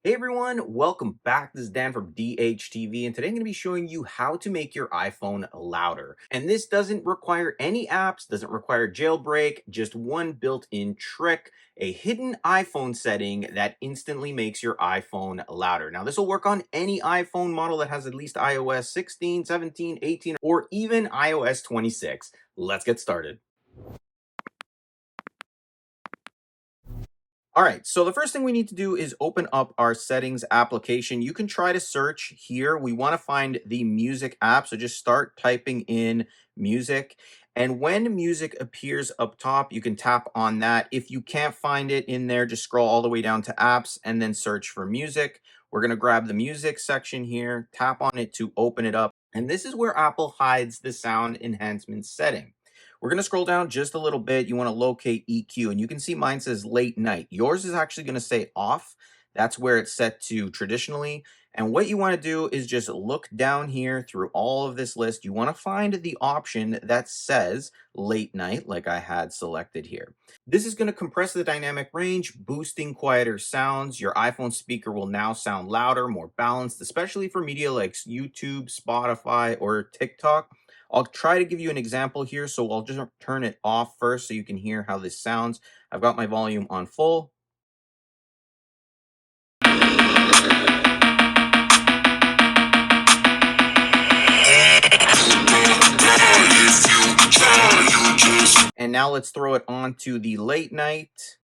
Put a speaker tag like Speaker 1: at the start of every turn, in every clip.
Speaker 1: Hey everyone, welcome back. This is Dan from DHTV, and today I'm going to be showing you how to make your iPhone louder. And this doesn't require any apps, doesn't require jailbreak, just one built-in trick, a hidden iPhone setting that instantly makes your iPhone louder. Now, this will work on any iPhone model that has at least iOS 16, 17, 18, or even iOS 26. Let's get started. All right, so the first thing we need to do is open up our settings application. You can try to search here. We want to find the music app. So just start typing in music. And when music appears up top, you can tap on that. If you can't find it in there, just scroll all the way down to apps and then search for music. We're going to grab the music section here, tap on it to open it up. And this is where Apple hides the sound enhancement setting. We're going to scroll down just a little bit. You want to locate EQ, and you can see mine says late night. Yours is actually going to say off. That's where it's set to traditionally. And what you want to do is just look down here through all of this list. You want to find the option that says late night, like I had selected here. This is going to compress the dynamic range, boosting quieter sounds. Your iPhone speaker will now sound louder, more balanced, especially for media like YouTube, Spotify, or TikTok. I'll try to give you an example here, so I'll just turn it off first so you can hear how this sounds. I've got my volume on full. And now let's throw it on to the late night.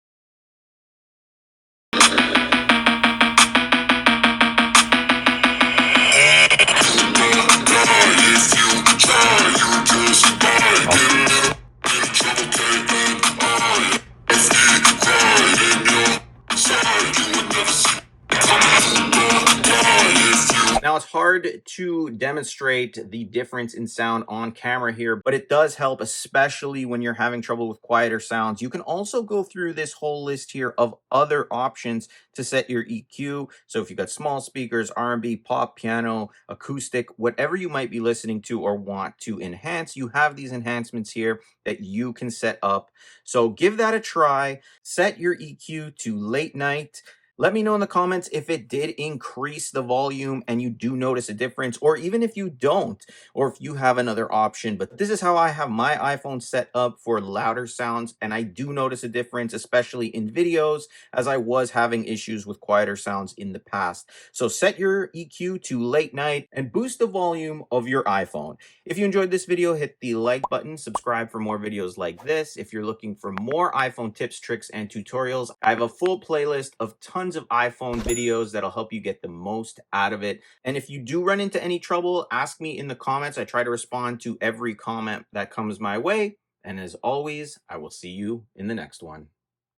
Speaker 1: Now, it's hard to demonstrate the difference in sound on camera here, but it does help, especially when you're having trouble with quieter sounds. You can also go through this whole list here of other options to set your EQ. So if you've got small speakers, R&B, pop, piano, acoustic, whatever you might be listening to or want to enhance, you have these enhancements here that you can set up. So give that a try. Set your EQ to late night. Let me know in the comments if it did increase the volume and you do notice a difference, or even if you don't, or if you have another option. But this is how I have my iPhone set up for louder sounds, and I do notice a difference, especially in videos, as I was having issues with quieter sounds in the past. So set your EQ to late night and boost the volume of your iPhone. If you enjoyed this video, hit the like button, subscribe for more videos like this. If you're looking for more iPhone tips, tricks, and tutorials, I have a full playlist of tons of iPhone videos that'll help you get the most out of it. And if you do run into any trouble, ask me in the comments. I try to respond to every comment that comes my way. And as always, I will see you in the next one.